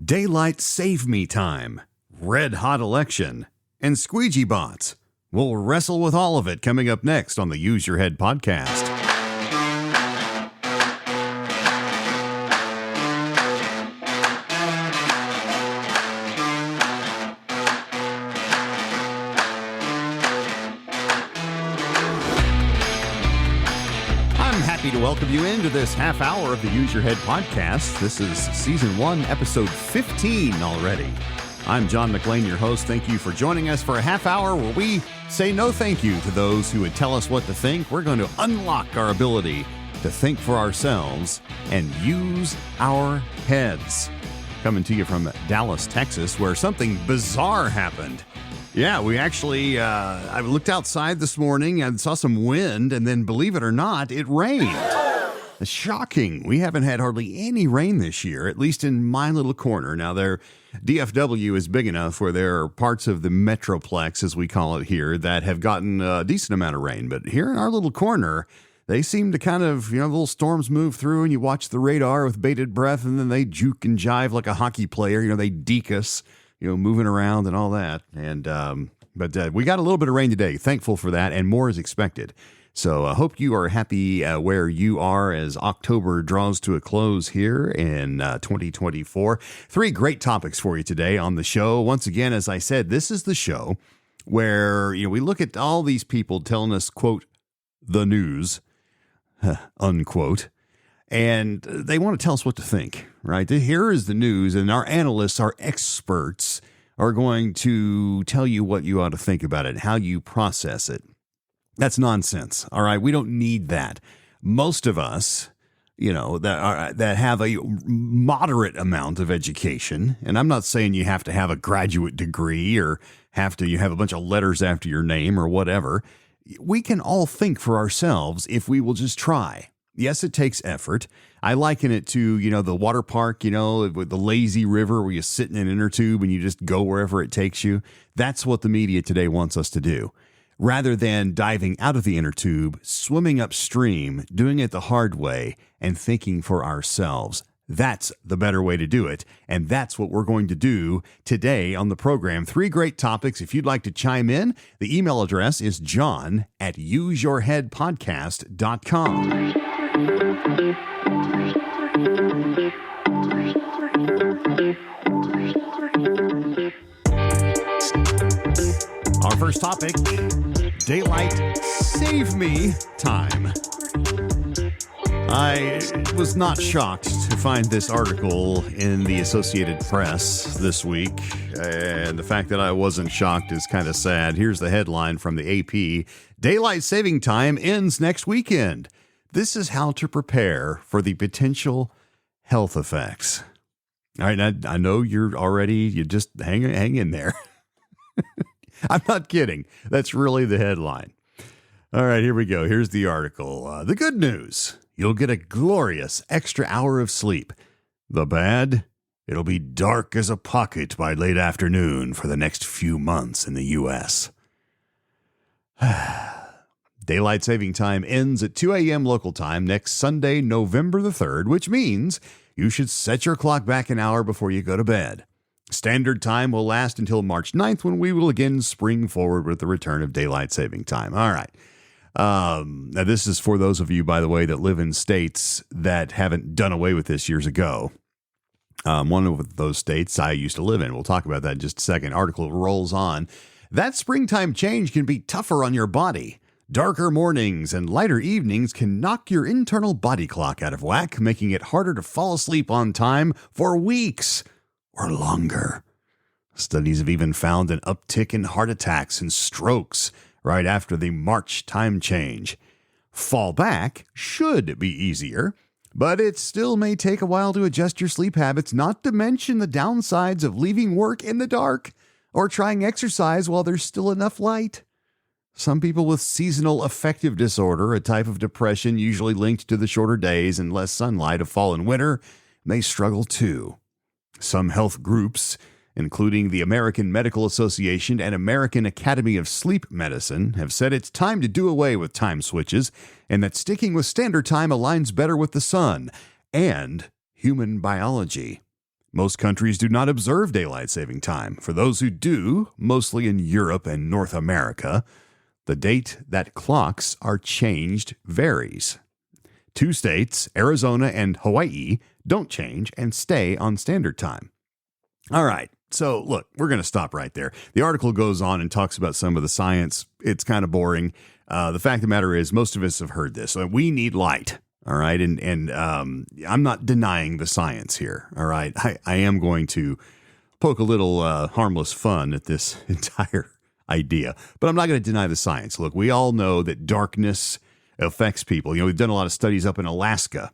Daylight Save Me Time, Red Hot Election, and Squeegee Bots. We'll wrestle with all of it coming up next on the Use Your Head podcast. To welcome you into this half hour of the Use Your Head podcast. This is season 1, episode 15 already. I'm John McLean, your host. Thank you for joining us for a half hour where we say no thank you to those who would tell us what to think. We're going to unlock our ability to think for ourselves and use our heads. Coming to you from Dallas, Texas, where something bizarre happened. Yeah, we actually, I looked outside this morning and saw some wind, and then, believe it or not, it rained. It's shocking. We haven't had hardly any rain this year, at least in my little corner. Now, DFW is big enough where there are parts of the Metroplex, as we call it here, that have gotten a decent amount of rain. But here in our little corner, they seem to kind of, little storms move through, and you watch the radar with bated breath, and then they juke and jive like a hockey player. They deke us. Moving around and all that. But we got a little bit of rain today. Thankful for that, and more is expected. So I hope you are happy where you are as October draws to a close here in 2024. 3 great topics for you today on the show. Once again, as I said, this is the show where we look at all these people telling us, quote, the news, unquote. And they want to tell us what to think, right? Here is the news, and our analysts, our experts, are going to tell you what you ought to think about it, how you process it. That's nonsense, all right? We don't need that. Most of us, that have a moderate amount of education, and I'm not saying you have to have a graduate degree or you have a bunch of letters after your name or whatever. We can all think for ourselves if we will just try. Yes, it takes effort. I liken it to, the water park, with the lazy river where you sit in an inner tube and you just go wherever it takes you. That's what the media today wants us to do. Rather than diving out of the inner tube, swimming upstream, doing it the hard way, and thinking for ourselves. That's the better way to do it, and that's what we're going to do today on the program. 3 great topics. If you'd like to chime in, the email address is john@useyourheadpodcast.com. Our first topic, Daylight Save Me Time. I was not shocked to find this article in the Associated Press this week, and the fact that I wasn't shocked is kind of sad. Here's the headline from the AP. Daylight saving time ends next weekend. This is how to prepare for the potential health effects. All right, I know you just hang in there. I'm not kidding. That's really the headline. All right, here we go. Here's the article. The good news, you'll get a glorious extra hour of sleep. The bad, it'll be dark as a pocket by late afternoon for the next few months in the U.S. Daylight saving time ends at 2 a.m. local time next Sunday, November the 3rd, which means you should set your clock back an hour before you go to bed. Standard time will last until March 9th, when we will again spring forward with the return of daylight saving time. All right. Now, this is for those of you, by the way, that live in states that haven't done away with this years ago. One of those states I used to live in. We'll talk about that in just a second. Article rolls on. That springtime change can be tougher on your body. Darker mornings and lighter evenings can knock your internal body clock out of whack, making it harder to fall asleep on time for weeks or longer. Studies have even found an uptick in heart attacks and strokes right after the March time change. Fall back should be easier, but it still may take a while to adjust your sleep habits, not to mention the downsides of leaving work in the dark or trying exercise while there's still enough light. Some people with seasonal affective disorder, a type of depression usually linked to the shorter days and less sunlight of fall and winter, may struggle too. Some health groups, including the American Medical Association and American Academy of Sleep Medicine, have said it's time to do away with time switches and that sticking with standard time aligns better with the sun and human biology. Most countries do not observe daylight saving time. For those who do, mostly in Europe and North America, the date that clocks are changed varies. 2 states, Arizona and Hawaii, don't change and stay on standard time. All right. So, look, we're going to stop right there. The article goes on and talks about some of the science. It's kind of boring. The fact of the matter is most of us have heard this. We need light. All right. And I'm not denying the science here. All right. I am going to poke a little harmless fun at this entire idea, but I'm not going to deny the science. Look, we all know that darkness affects people. We've done a lot of studies up in Alaska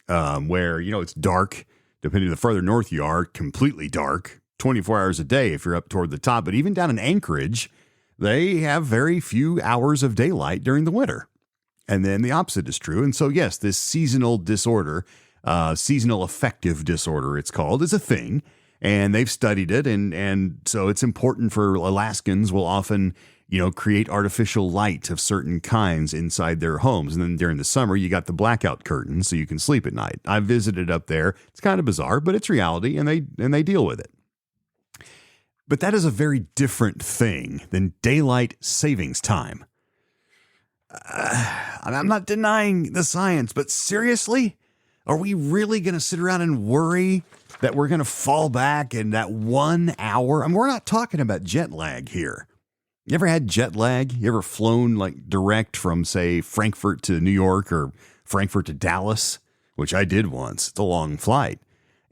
where, it's dark. Depending on the further north you are, completely dark, 24 hours a day if you're up toward the top. But even down in Anchorage, they have very few hours of daylight during the winter. And then the opposite is true. And so, yes, this seasonal disorder, seasonal affective disorder, it's called, is a thing. And they've studied it. And so it's important for Alaskans will often, create artificial light of certain kinds inside their homes. And then during the summer, you got the blackout curtains so you can sleep at night. I've visited up there. It's kind of bizarre, but it's reality, and they deal with it. But that is a very different thing than daylight savings time. I'm not denying the science, but seriously, are we really going to sit around and worry that we're going to fall back in that 1 hour? We're not talking about jet lag here. You ever had jet lag? You ever flown like direct from, say, Frankfurt to New York or Frankfurt to Dallas, which I did once. It's a long flight.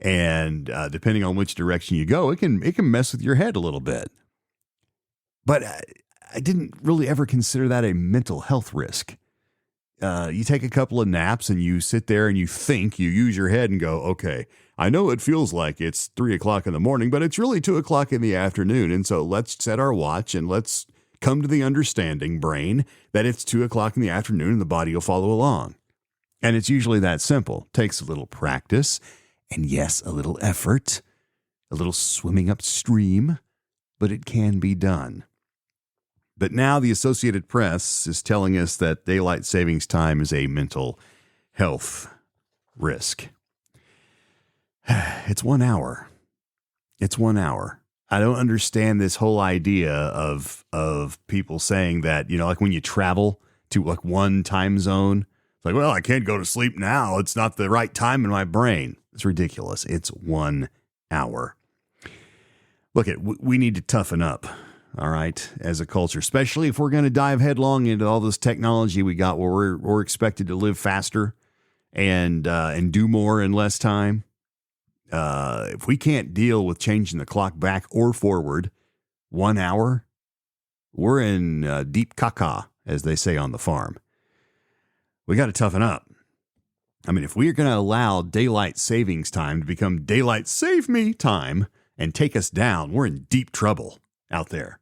And depending on which direction you go, it can mess with your head a little bit. But I didn't really ever consider that a mental health risk. You take a couple of naps and you sit there and you use your head and go, okay, I know it feels like it's 3 o'clock in the morning, but it's really 2 o'clock in the afternoon. And so let's set our watch and let's come to the understanding, brain, that it's 2 o'clock in the afternoon and the body will follow along. And it's usually that simple. Takes a little practice and, yes, a little effort, a little swimming upstream, but it can be done. But now the Associated Press is telling us that daylight savings time is a mental health risk. It's 1 hour. It's 1 hour. I don't understand this whole idea of people saying that, like when you travel to like one time zone, it's like, well, I can't go to sleep now. It's not the right time in my brain. It's ridiculous. It's 1 hour. Look, we need to toughen up. All right, as a culture, especially if we're going to dive headlong into all this technology we got where we're expected to live faster and do more in less time. If we can't deal with changing the clock back or forward 1 hour, we're in deep caca, as they say on the farm. We got to toughen up. If we're going to allow daylight savings time to become daylight save me time and take us down, we're in deep trouble out there.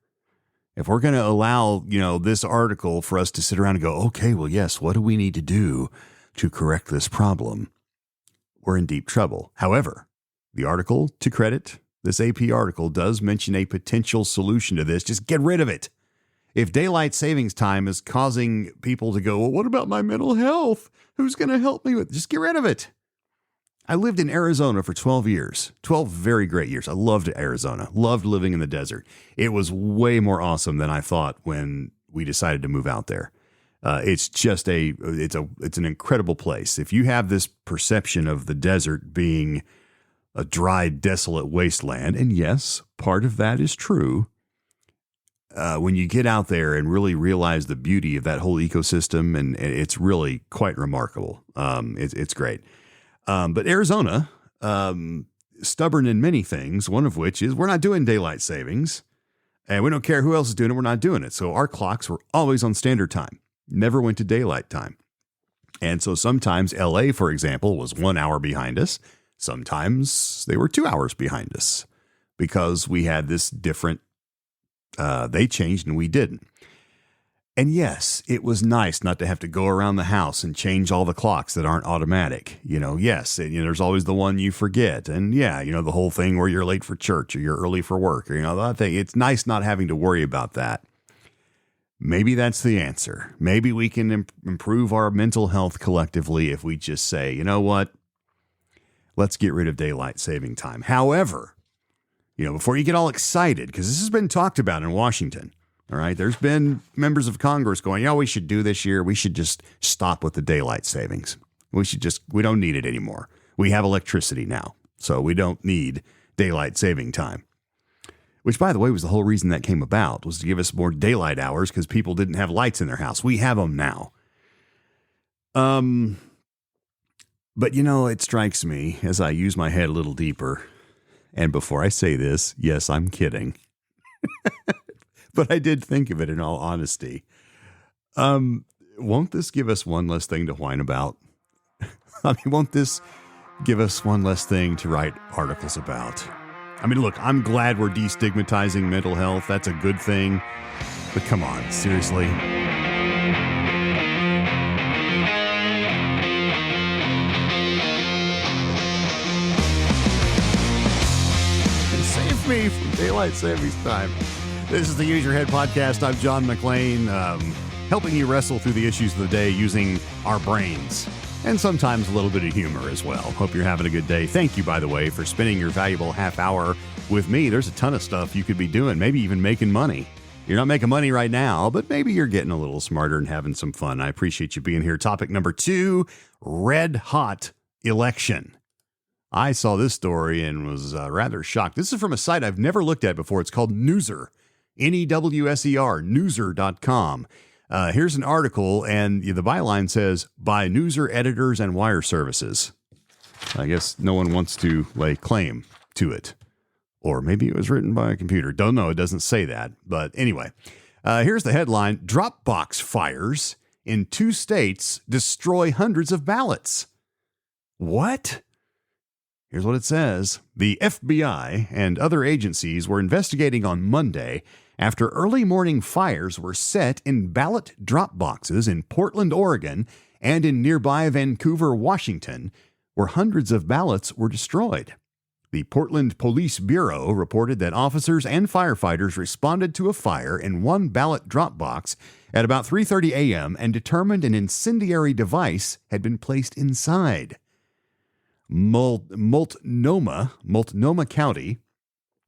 If we're going to allow, this article for us to sit around and go, okay, well, yes, what do we need to do to correct this problem? We're in deep trouble. However, the article, to credit, this AP article does mention a potential solution to this. Just get rid of it. If daylight savings time is causing people to go, well, what about my mental health? Who's going to help me with? Just get rid of it. I lived in Arizona for 12 years, 12 very great years. I loved Arizona, loved living in the desert. It was way more awesome than I thought when we decided to move out there. It's just it's an incredible place. If you have this perception of the desert being a dry, desolate wasteland, and yes, part of that is true, when you get out there and really realize the beauty of that whole ecosystem, and it's really quite remarkable. It's great. But Arizona, stubborn in many things, one of which is we're not doing daylight savings, and we don't care who else is doing it. We're not doing it. So our clocks were always on standard time, never went to daylight time. And so sometimes LA, for example, was 1 hour behind us. Sometimes they were 2 hours behind us because we had this different, they changed and we didn't. And yes, it was nice not to have to go around the house and change all the clocks that aren't automatic. Yes, there's always the one you forget. And yeah, the whole thing where you're late for church or you're early for work or, that thing. It's nice not having to worry about that. Maybe that's the answer. Maybe we can improve our mental health collectively if we just say, you know what? let's get rid of daylight saving time. However, before you get all excited, because this has been talked about in Washington, all right, there's been members of Congress going, we should do this year. We should just stop with the daylight savings. We don't need it anymore. We have electricity now, so we don't need daylight saving time. Which, by the way, was the whole reason that came about, was to give us more daylight hours because people didn't have lights in their house. We have them now. But, it strikes me as I use my head a little deeper. And before I say this, yes, I'm kidding. But I did think of it in all honesty. Won't this give us one less thing to whine about? Won't this give us one less thing to write articles about? Look, I'm glad we're destigmatizing mental health. That's a good thing. But come on, seriously. Save me from daylight savings time. This is the Use Your Head podcast. I'm John McClain, helping you wrestle through the issues of the day using our brains. And sometimes a little bit of humor as well. Hope you're having a good day. Thank you, by the way, for spending your valuable half hour with me. There's a ton of stuff you could be doing, maybe even making money. You're not making money right now, but maybe you're getting a little smarter and having some fun. I appreciate you being here. Topic number 2, red hot election. I saw this story and was rather shocked. This is from a site I've never looked at before. It's called Newser, N-E-W-S-E-R, Newser.com. Here's an article, and the byline says, by Newser editors and wire services. I guess no one wants to lay claim to it. Or maybe it was written by a computer. Don't know. It doesn't say that. But anyway, here's the headline. Dropbox fires in 2 states destroy hundreds of ballots. What? Here's what it says. The FBI and other agencies were investigating on Monday after early morning fires were set in ballot drop boxes in Portland, Oregon, and in nearby Vancouver, Washington, where hundreds of ballots were destroyed. The Portland Police Bureau reported that officers and firefighters responded to a fire in one ballot drop box at about 3:30 a.m. and determined an incendiary device had been placed inside. Multnomah County,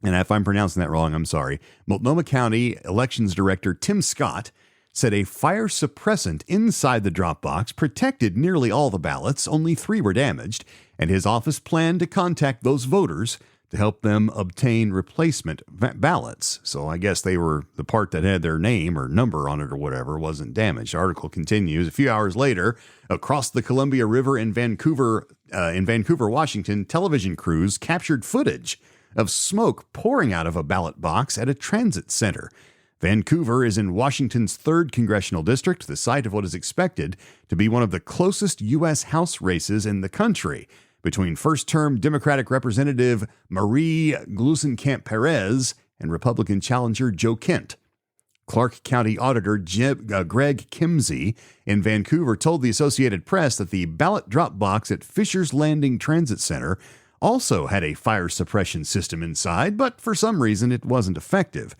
and if I'm pronouncing that wrong, I'm sorry. Multnomah County Elections Director Tim Scott said a fire suppressant inside the drop box protected nearly all the ballots. Only 3 were damaged, and his office planned to contact those voters to help them obtain replacement ballots. So I guess they were the part that had their name or number on it or whatever wasn't damaged. The article continues. A few hours later, across the Columbia River in Vancouver, Washington, television crews captured footage of smoke pouring out of a ballot box at a transit center. Vancouver is in Washington's 3rd congressional district, the site of what is expected to be one of the closest U.S. House races in the country, between first-term Democratic Representative Marie Gluesenkamp-Perez and Republican challenger Joe Kent. Clark County Auditor Greg Kimsey in Vancouver told the Associated Press that the ballot drop box at Fisher's Landing Transit Center also had a fire suppression system inside, but for some reason it wasn't effective.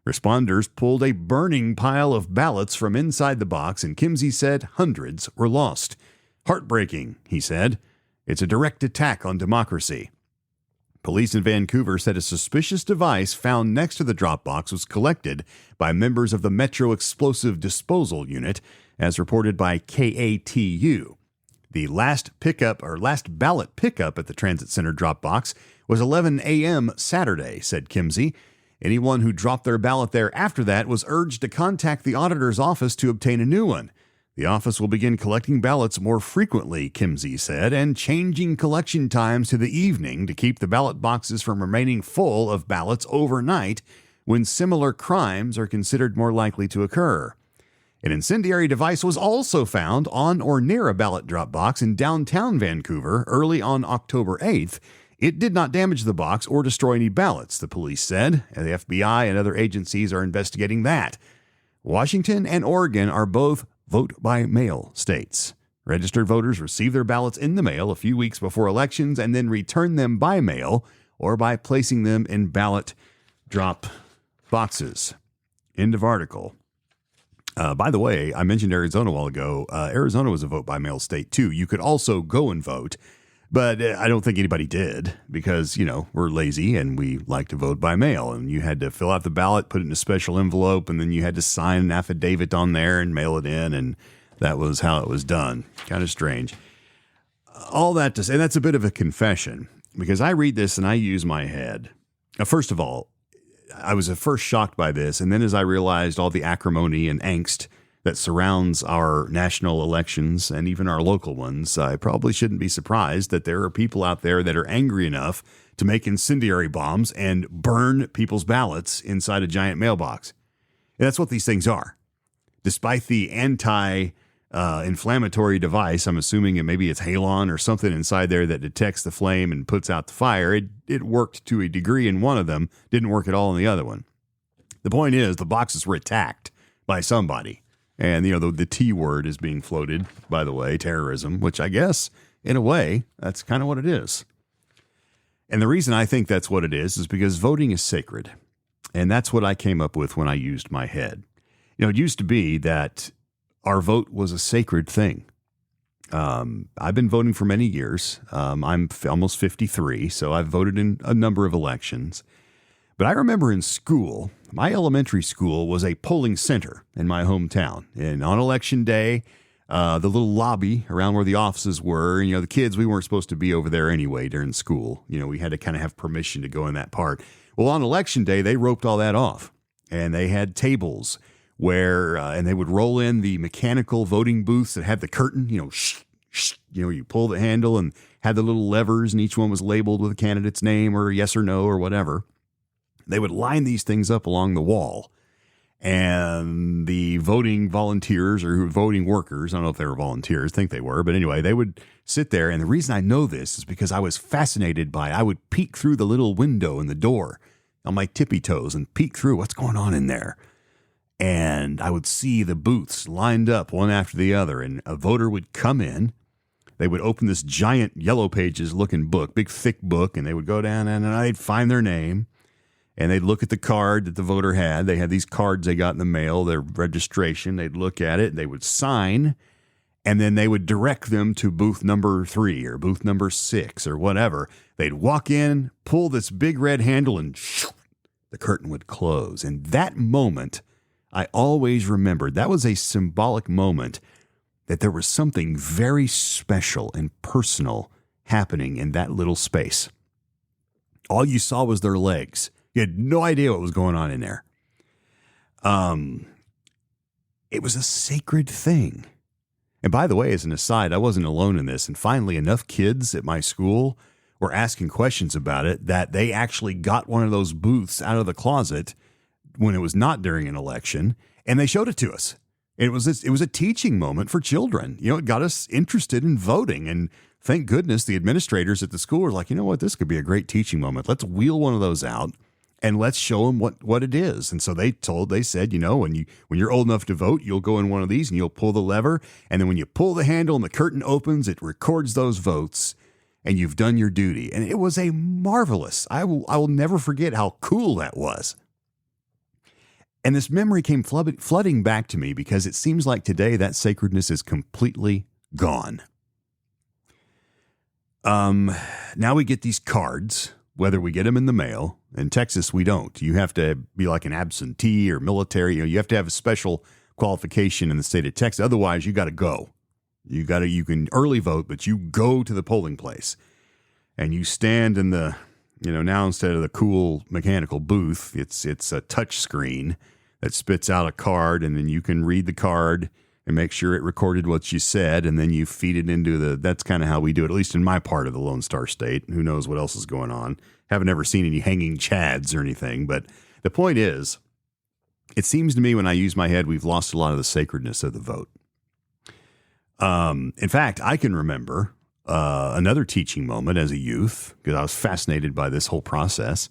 Responders pulled a burning pile of ballots from inside the box, and Kimsey said hundreds were lost. Heartbreaking, he said. It's a direct attack on democracy. Police in Vancouver said a suspicious device found next to the drop box was collected by members of the Metro Explosive Disposal Unit, as reported by KATU. The last ballot pickup at the transit center drop box was 11 a.m. Saturday, said Kimsey. Anyone who dropped their ballot there after that was urged to contact the auditor's office to obtain a new one. The office will begin collecting ballots more frequently, Kimsey said, and changing collection times to the evening to keep the ballot boxes from remaining full of ballots overnight when similar crimes are considered more likely to occur. An incendiary device was also found on or near a ballot drop box in downtown Vancouver early on October 8th. It did not damage the box or destroy any ballots, the police said, and the FBI and other agencies are investigating that. Washington and Oregon are both vote-by-mail states. Registered voters receive their ballots in the mail a few weeks before elections and then return them by mail or by placing them in ballot drop boxes. End of article. By the way, I mentioned Arizona a while ago. Arizona was a vote-by-mail state, too. You could also go and vote. But I don't think anybody did because, we're lazy and we like to vote by mail. And you had to fill out the ballot, put it in a special envelope, and then you had to sign an affidavit on there and mail it in. And that was how it was done. Kind of strange. All that to say, and that's a bit of a confession because I read this and I use my head. First of all, I was at first shocked by this. And then as I realized all the acrimony and angst that surrounds our national elections and even our local ones, I probably shouldn't be surprised that there are people out there that are angry enough to make incendiary bombs and burn people's ballots inside a giant mailbox. And that's what these things are. Despite the anti-inflammatory device, I'm assuming maybe it's halon or something inside there that detects the flame and puts out the fire. It worked to a degree in one of them, didn't work at all in the other one. The point is the boxes were attacked by somebody. And, the T word is being floated, by the way, terrorism, which I guess, in a way, that's kind of what it is. And the reason I think that's what it is because voting is sacred. And that's what I came up with when I used my head. It used to be that our vote was a sacred thing. I've been voting for many years. I'm almost 53, so I've voted in a number of elections. But I remember in school, my elementary school was a polling center in my hometown. And on election day, the little lobby around where the offices were, and, the kids, we weren't supposed to be over there anyway during school. We had to kind of have permission to go in that part. Well, on election day, they roped all that off. And they had tables where, and they would roll in the mechanical voting booths that had the curtain, you pull the handle and had the little levers, and each one was labeled with a candidate's name or yes or no or whatever. They would line these things up along the wall, and the voting volunteers or voting workers, I don't know if they were volunteers, I think they were, but anyway, they would sit there. And the reason I know this is because I was fascinated by it. I would peek through the little window in the door on my tippy toes and peek through what's going on in there. And I would see the booths lined up one after the other, and a voter would come in. They would open this giant Yellow Pages looking book, big thick book, and they would go down and I'd find their name. And they'd look at the card that the voter had. They had these cards they got in the mail, their registration. They'd look at it, they would sign, and then they would direct them to booth number 3 or booth number 6 or whatever. They'd walk in, pull this big red handle, and the curtain would close. And that moment, I always remembered, that was a symbolic moment that there was something very special and personal happening in that little space. All you saw was their legs. You had no idea what was going on in there. It was a sacred thing. And by the way, as an aside, I wasn't alone in this. And finally, enough kids at my school were asking questions about it that they actually got one of those booths out of the closet when it was not during an election, and they showed it to us. It was a teaching moment for children. It got us interested in voting. And thank goodness the administrators at the school were like, you know what, this could be a great teaching moment. Let's wheel one of those out. And let's show them what it is. And so they said, when you're old enough to vote, you'll go in one of these and you'll pull the lever. And then when you pull the handle and the curtain opens, it records those votes and you've done your duty. And it was a marvelous, I will never forget how cool that was. And this memory came flooding back to me because it seems like today that sacredness is completely gone. Now we get these cards, whether we get them in the mail. In Texas, we don't. You have to be like an absentee or military. You have to have a special qualification in the state of Texas. Otherwise, you got to go. You can early vote, but you go to the polling place and you stand in the, now instead of the cool mechanical booth, it's a touch screen that spits out a card, and then you can read the card and make sure it recorded what you said, and then you feed it into that's kind of how we do it, at least in my part of the Lone Star State. Who knows what else is going on. Haven't ever seen any hanging chads or anything, but the point is, it seems to me when I use my head, we've lost a lot of the sacredness of the vote. In fact, I can remember another teaching moment as a youth, because I was fascinated by this whole process,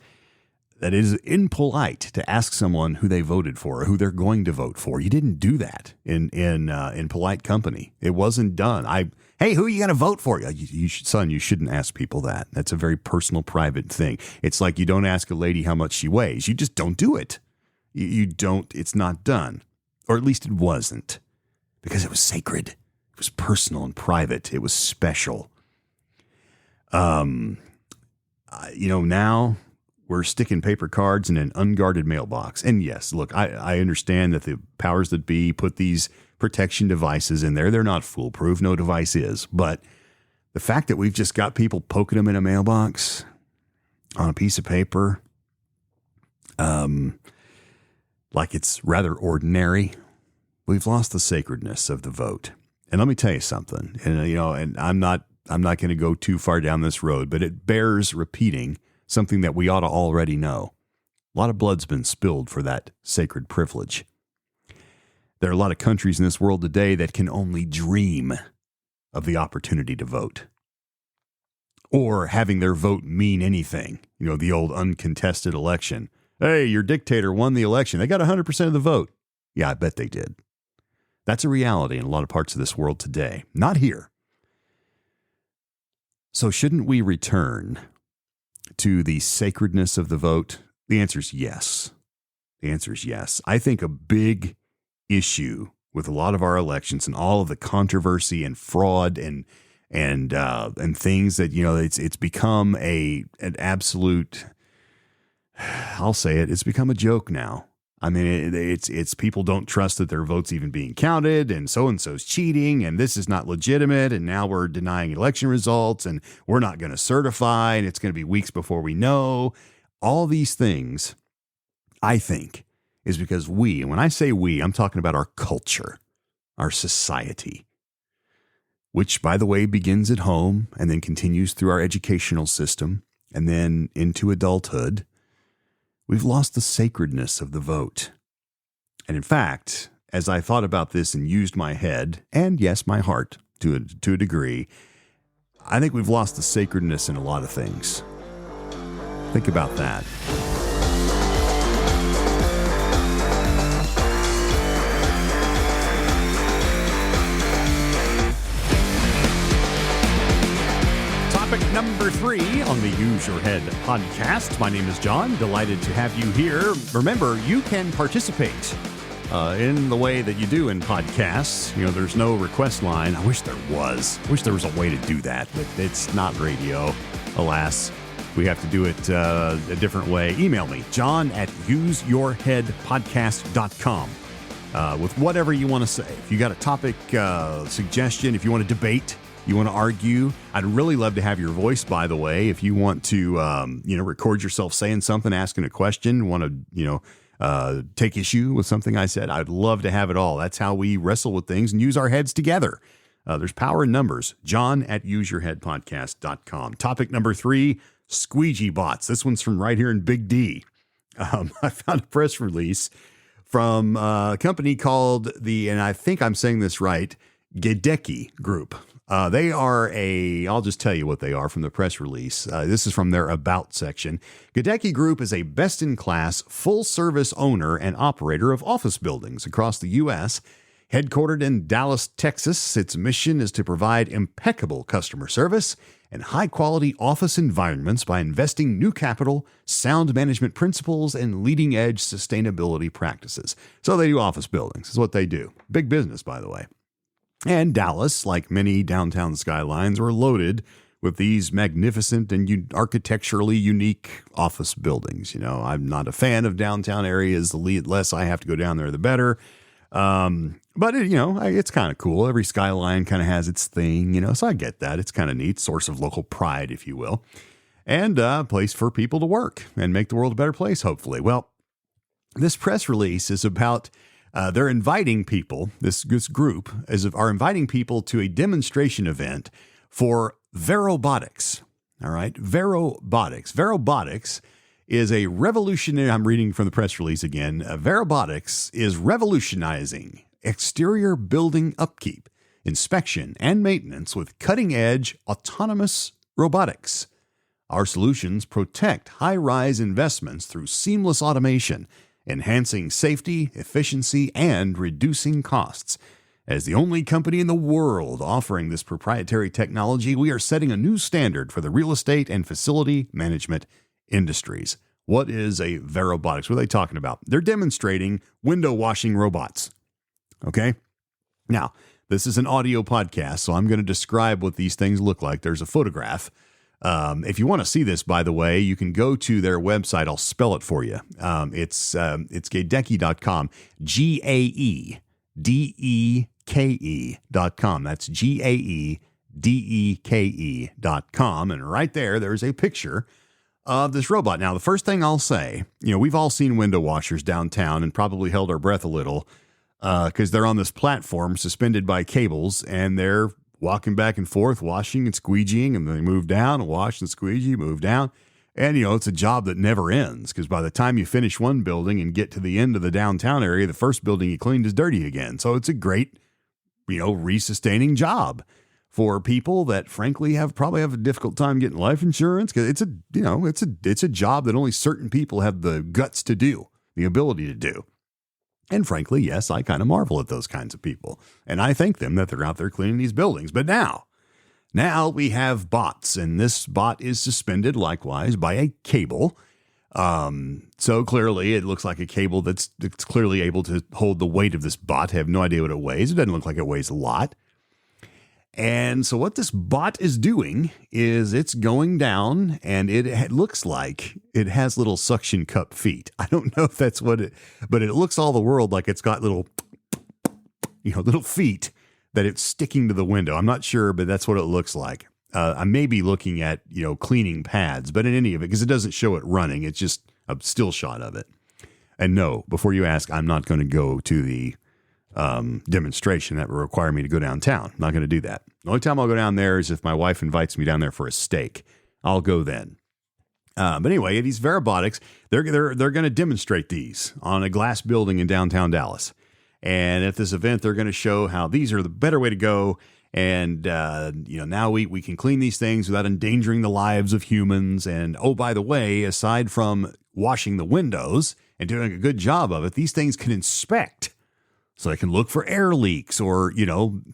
that it is impolite to ask someone who they voted for or who they're going to vote for. You didn't do that in polite company. It wasn't done. Hey, who are you going to vote for? Son, you shouldn't ask people that. That's a very personal, private thing. It's like you don't ask a lady how much she weighs. You just don't do it. You don't. It's not done. Or at least it wasn't, because it was sacred. It was personal and private. It was special. Now we're sticking paper cards in an unguarded mailbox. And yes, look, I understand that the powers that be put these protection devices in there. They're not foolproof. No device is. But the fact that we've just got people poking them in a mailbox on a piece of paper, like it's rather ordinary, we've lost the sacredness of the vote. And let me tell you something, and I'm not going to go too far down this road, but it bears repeating something that we ought to already know. A lot of blood's been spilled for that sacred privilege. There are a lot of countries in this world today that can only dream of the opportunity to vote, or having their vote mean anything. The old uncontested election. Hey, your dictator won the election. They got 100% of the vote. Yeah, I bet they did. That's a reality in a lot of parts of this world today. Not here. So shouldn't we return to the sacredness of the vote? The answer is yes. The answer is yes. I think a big issue with a lot of our elections and all of the controversy and fraud and things that, it's become an absolute, I'll say it, it's become a joke now. I mean, it's people don't trust that their vote's even being counted, and so-and-so's cheating, and this is not legitimate, and now we're denying election results, and we're not going to certify, and it's going to be weeks before we know. All these things, I think, is because we, and when I say we, I'm talking about our culture, our society, which, by the way, begins at home and then continues through our educational system and then into adulthood. We've lost the sacredness of the vote. And in fact, as I thought about this and used my head, and yes, my heart to a degree, I think we've lost the sacredness in a lot of things. Think about that. Number 3 on the Use Your Head podcast. My name is John. Delighted to have you here. Remember, you can participate in the way that you do in podcasts. There's no request line. I wish there was. I wish there was a way to do that, but it's not radio. Alas, we have to do it a different way. Email me, john@useyourheadpodcast.com with whatever you want to say. If you got a topic suggestion, if you want to debate, you want to argue, I'd really love to have your voice, by the way. If you want to, record yourself saying something, asking a question, want to, take issue with something I said, I'd love to have it all. That's how we wrestle with things and use our heads together. There's power in numbers. john@useyourheadpodcast.com. Topic number 3, squeegee bots. This one's from right here in Big D. I found a press release from a company called and I think I'm saying this right, Gedeki Group. They are I'll just tell you what they are from the press release. This is from their About section. Gedeki Group is a best-in-class, full-service owner and operator of office buildings across the U.S. Headquartered in Dallas, Texas, its mission is to provide impeccable customer service and high-quality office environments by investing new capital, sound management principles, and leading-edge sustainability practices. So they do office buildings. Is what they do. Big business, by the way. And Dallas, like many downtown skylines, were loaded with these magnificent and architecturally unique office buildings. I'm not a fan of downtown areas. The less I have to go down there, the better. But it's kind of cool. Every skyline kind of has its thing, so I get that. It's kind of neat, source of local pride, if you will, and a place for people to work and make the world a better place, hopefully. Well, this press release is about they're inviting people, this group are inviting people to a demonstration event for Verobotics. All right, Verobotics. Verobotics is a revolutionary, I'm reading from the press release again, Verobotics is revolutionizing exterior building upkeep, inspection, and maintenance with cutting-edge autonomous robotics. Our solutions protect high-rise investments through seamless automation, enhancing safety, efficiency, and reducing costs. As the only company in the world offering this proprietary technology, we are setting a new standard for the real estate and facility management industries. What is a Verobotics? What are they talking about? They're demonstrating window washing robots. Okay? Now, this is an audio podcast, so I'm going to describe what these things look like. There's a photograph If you want to see this, by the way, you can go to their website. I'll spell it for you. It's gaedeke.com, GAEDEKE.com. That's GAEDEKE.com. And right there's a picture of this robot. Now, the first thing I'll say, we've all seen window washers downtown and probably held our breath a little because they're on this platform suspended by cables and they're walking back and forth, washing and squeegeeing, and then they move down and wash and squeegee, move down. And, it's a job that never ends because by the time you finish one building and get to the end of the downtown area, the first building you cleaned is dirty again. So it's a great, resustaining job for people that frankly probably have a difficult time getting life insurance because it's a job that only certain people have the guts to do, the ability to do. And frankly, yes, I kind of marvel at those kinds of people. And I thank them that they're out there cleaning these buildings. But now we have bots, and this bot is suspended likewise by a cable. So clearly it looks like a cable that's clearly able to hold the weight of this bot. I have no idea what it weighs. It doesn't look like it weighs a lot. And so what this bot is doing is it's going down and it looks like it has little suction cup feet. I don't know if that's but it looks all the world like it's got little feet that it's sticking to the window. I'm not sure, but that's what it looks like. I may be looking at, cleaning pads, but in any of it, because it doesn't show it running, it's just a still shot of it. And no, before you ask, I'm not going to go to the demonstration that would require me to go downtown. I'm not going to do that. The only time I'll go down there is if my wife invites me down there for a steak. I'll go then. But anyway, these Verobotics, they're going to demonstrate these on a glass building in downtown Dallas. And at this event, they're going to show how these are the better way to go. And, now we can clean these things without endangering the lives of humans. And, oh, by the way, aside from washing the windows and doing a good job of it, these things can inspect. So I can look for air leaks or,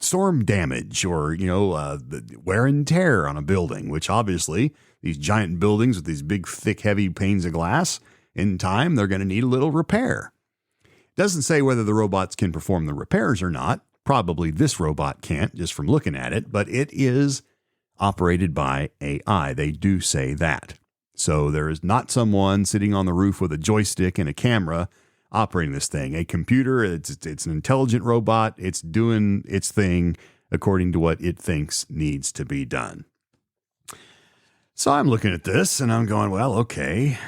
storm damage or, the wear and tear on a building, which obviously these giant buildings with these big, thick, heavy panes of glass, in time, they're going to need a little repair. It doesn't say whether the robots can perform the repairs or not. Probably this robot can't just from looking at it, but it is operated by AI. They do say that. So there is not someone sitting on the roof with a joystick and a camera operating this thing. A computer, it's an intelligent robot. It's doing its thing according to what it thinks needs to be done. So I'm looking at this and I'm going, well, okay,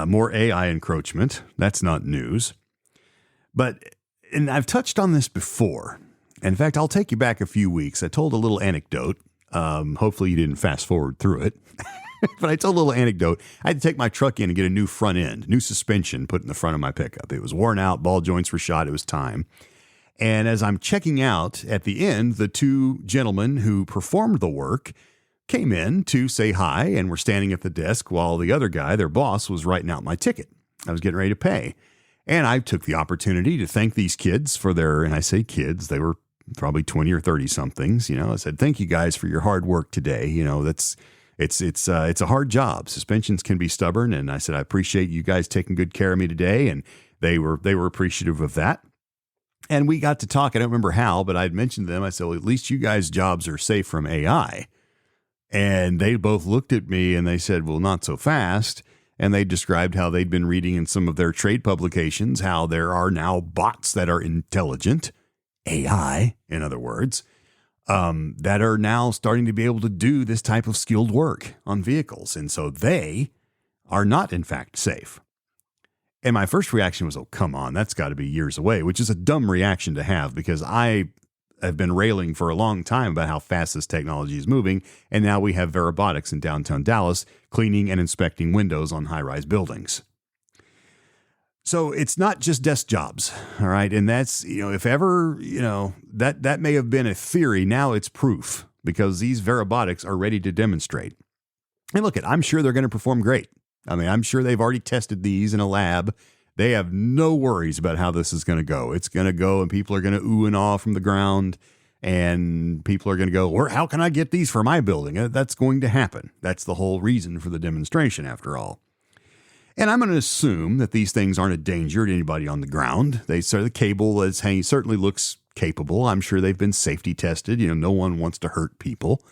more AI encroachment. That's not news. And I've touched on this before. In fact, I'll take you back a few weeks. I told a little anecdote. Hopefully you didn't fast forward through it. But I told a little anecdote. I had to take my truck in and get a new front end, new suspension put in the front of my pickup. It was worn out, ball joints were shot. It was time. And as I'm checking out at the end, the two gentlemen who performed the work came in to say hi and were standing at the desk while the other guy, their boss, was writing out my ticket. I was getting ready to pay. And I took the opportunity to thank these kids for and I say kids, they were probably 20 or 30 somethings. I said, thank you guys for your hard work today. It's a hard job. Suspensions can be stubborn. And I said, I appreciate you guys taking good care of me today. And they were appreciative of that. And we got to talk. I don't remember how, but I'd mentioned to them. I said, well, at least you guys' jobs are safe from AI. And they both looked at me and they said, well, not so fast. And they described how they'd been reading in some of their trade publications, how there are now bots that are intelligent, AI, in other words, that are now starting to be able to do this type of skilled work on vehicles. And so they are not, in fact, safe. And my first reaction was, oh, come on, that's got to be years away, which is a dumb reaction to have because I have been railing for a long time about how fast this technology is moving. And now we have Verobotics in downtown Dallas cleaning and inspecting windows on high-rise buildings. So it's not just desk jobs, all right? And that's, if ever, that may have been a theory. Now it's proof because these Verobotics are ready to demonstrate. And look, I'm sure they're going to perform great. I mean, I'm sure they've already tested these in a lab. They have no worries about how this is going to go. It's going to go and people are going to ooh and ah from the ground and people are going to go, how can I get these for my building? That's going to happen. That's the whole reason for the demonstration after all. And I'm going to assume that these things aren't a danger to anybody on the ground. The cable that's hanging certainly looks capable. I'm sure they've been safety tested. No one wants to hurt people.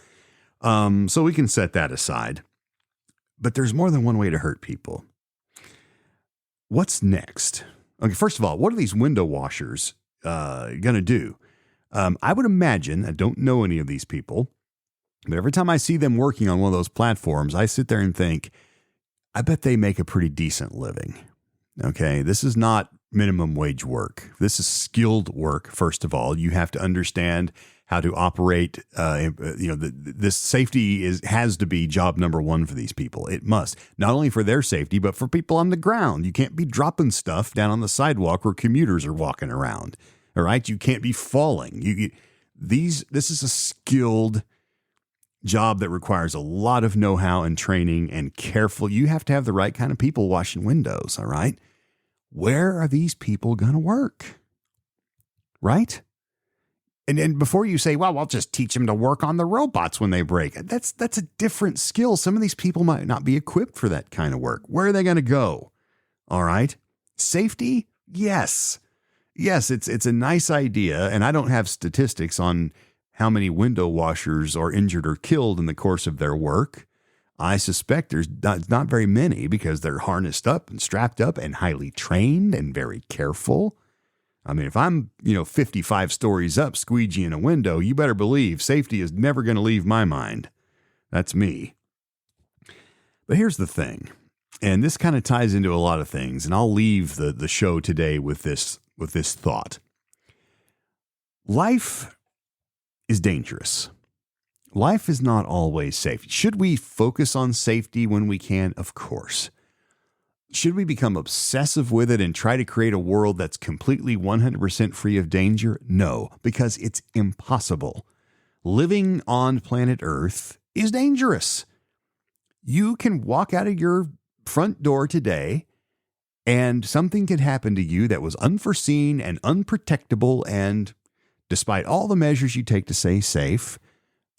So we can set that aside. But there's more than one way to hurt people. What's next? Okay, first of all, what are these window washers going to do? I would imagine, I don't know any of these people, but every time I see them working on one of those platforms, I sit there and think, I bet they make a pretty decent living. Okay, this is not minimum wage work. This is skilled work, first of all. You have to understand how to operate. This safety has to be job number one for these people. It must, not only for their safety, but for people on the ground. You can't be dropping stuff down on the sidewalk where commuters are walking around. All right, you can't be falling. This is a skilled job that requires a lot of know-how and training and careful. You have to have the right kind of people washing windows. All right, where are these people going to work? Right? And before you say, well, I'll just teach them to work on the robots when they break. That's a different skill. Some of these people might not be equipped for that kind of work. Where are they going to go? All right. Safety? Yes. Yes, it's a nice idea. And I don't have statistics on how many window washers are injured or killed in the course of their work. I suspect there's not very many because they're harnessed up and strapped up and highly trained and very careful. I mean, if I'm, 55 stories up, squeegeeing a window, you better believe safety is never going to leave my mind. That's me. But here's the thing, and this kind of ties into a lot of things, and I'll leave the show today with this thought. Life is dangerous. Life is not always safe. Should we focus on safety when we can? Of course. Should we become obsessive with it and try to create a world that's completely 100% free of danger? No, because it's impossible. Living on planet Earth is dangerous. You can walk out of your front door today and something could happen to you that was unforeseen and unprotectable, and despite all the measures you take to stay safe,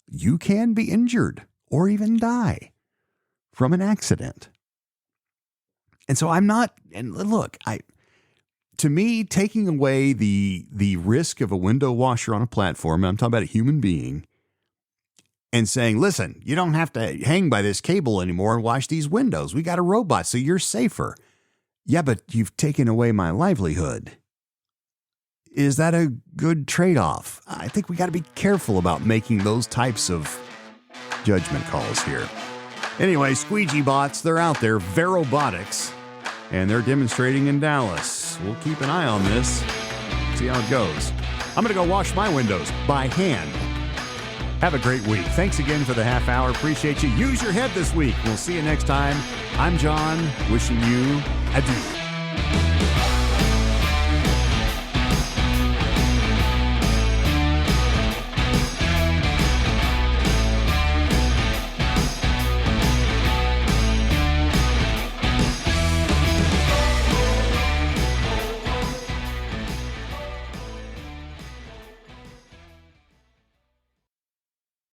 you can be injured or even die from an accident. And so to me, taking away the risk of a window washer on a platform, and I'm talking about a human being, and saying, listen, you don't have to hang by this cable anymore and wash these windows. We got a robot, so you're safer. Yeah, but you've taken away my livelihood. Is that a good trade-off? I think we got to be careful about making those types of judgment calls here. Anyway, squeegee bots, they're out there, Verobotics, and they're demonstrating in Dallas. We'll keep an eye on this, see how it goes. I'm going to go wash my windows by hand. Have a great week. Thanks again for the half hour. Appreciate you. Use your head this week. We'll see you next time. I'm John, wishing you adieu.